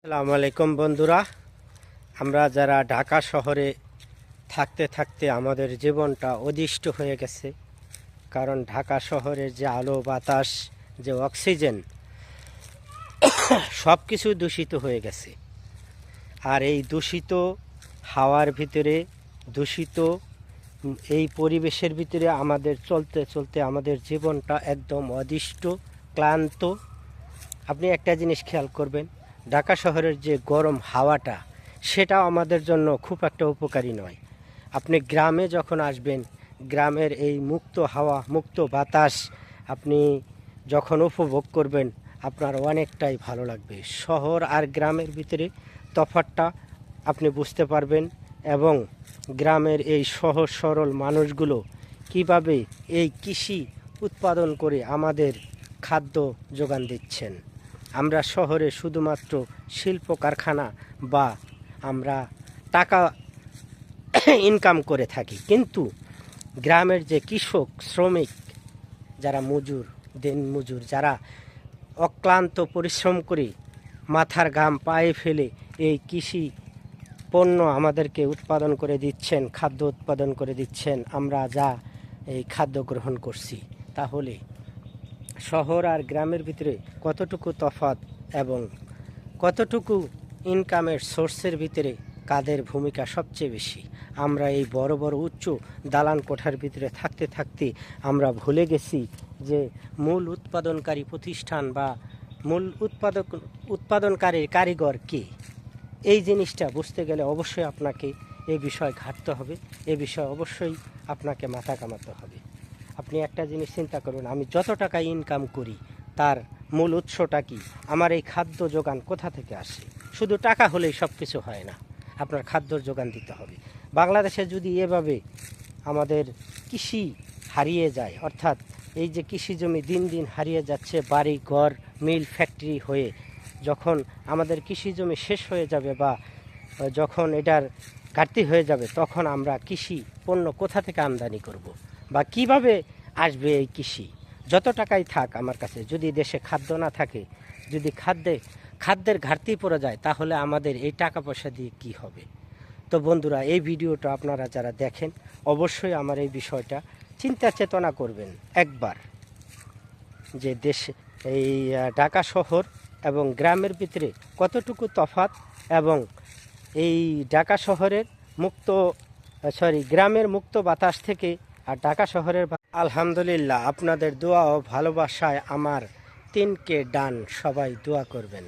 আসসালামু আলাইকুম বন্ধুরা, আমরা যারা ঢাকা শহরে থাকতে থাকতে আমাদের জীবনটা অদিষ্ট হয়ে গেছে। কারণ ঢাকা শহরের যে আলো বাতাস, যে অক্সিজেন, সব কিছু দূষিত হয়ে গেছে। আর এই দূষিত হাওয়ার ভিতরে, দূষিত এই পরিবেশের ভিতরে আমাদের চলতে চলতে আমাদের জীবনটা একদম অদিষ্ট, ক্লান্ত। আপনি একটা জিনিস খেয়াল করবেন, ঢাকা শহরের যে গরম হাওয়াটা, সেটাও আমাদের জন্য খুব একটা উপকারী নয়। আপনি গ্রামে যখন আসবেন, গ্রামের এই মুক্ত হাওয়া, মুক্ত বাতাস আপনি যখন উপভোগ করবেন, আপনার অনেকটাই ভালো লাগবে। শহর আর গ্রামের ভিতরে তফাৎটা আপনি বুঝতে পারবেন। এবং গ্রামের এই সহজ সরল মানুষগুলো কিভাবে এই কৃষি উৎপাদন করে আমাদের খাদ্য যোগান দিচ্ছেন। আমরা শহরে শুধুমাত্র শিল্প কারখানা বা আমরা টাকা ইনকাম করে থাকি, কিন্তু গ্রামের যে কৃষক, শ্রমিক, যারা মজুর, দিন মজুর, যারা অক্লান্ত পরিশ্রম করে মাথার ঘাম পায়ে ফেলে এই কৃষি পণ্য আমাদেরকে উৎপাদন করে দিচ্ছেন, খাদ্য উৎপাদন করে দিচ্ছেন, আমরা যা এই খাদ্য গ্রহণ করছি, তাহলে শহর আর গ্রামের ভিতরে কতটুকু তফাৎ এবং কতটুকু ইনকামের সোর্সের ভিতরে কাদের ভূমিকা সবচেয়ে বেশি। আমরা এই বড় বড় উচ্চ দালান কোঠার ভিতরে থাকতে থাকতে আমরা ভুলে গেছি যে মূল উৎপাদনকারী প্রতিষ্ঠান বা মূল উৎপাদনকারীর কারিগর কে। এই জিনিসটা বুঝতে গেলে অবশ্যই আপনাকে এই বিষয় ঘাটতে হবে, এ বিষয়ে অবশ্যই আপনাকে মাথা কামাতে হবে। আপনি একটা জিনিস চিন্তা করুন, আমি যত টাকা ইনকাম করি তার মূল উৎসটা কি? আমার এই খাদ্য যোগান কোথা থেকে আসে? শুধু টাকা হলেই সব কিছু হয় না, আপনার খাদ্যর যোগান দিতে হবে। বাংলাদেশে যদি এভাবে আমাদের কৃষি হারিয়ে যায়, অর্থাৎ এই যে কৃষি জমি দিন দিন হারিয়ে যাচ্ছে, বাড়ি ঘর, মিল, ফ্যাক্টরি হয়ে, যখন আমাদের কৃষি জমি শেষ হয়ে যাবে বা যখন এটার ঘাটতি হয়ে যাবে, তখন আমরা কৃষি পণ্য কোথা থেকে আমদানি করব বা কিভাবে আসবে এই কৃষি? যত টাকাই থাক আমার কাছে, যদি দেশে খাদ্য না থাকে, যদি খাদ্যের ঘাটতি পড়ে যায়, তাহলে আমাদের এই টাকা পয়সা দিয়ে কি হবে? তো বন্ধুরা, এই ভিডিওটা আপনারা যারা দেখেন, অবশ্যই আমার এই বিষয়টা চিন্তা চেতনা করবেন একবার, যে দেশে এই ঢাকা শহর এবং গ্রামের ভিতরে কতটুকু তফাৎ, এবং এই ঢাকা শহরের গ্রামের মুক্ত বাতাস থেকে আর ঢাকা শহরের আলহামদুলিল্লাহ, আপনাদের দোয়া ও ভালোবাসায় আমার 3K ডান। সবাই দোয়া করবেন।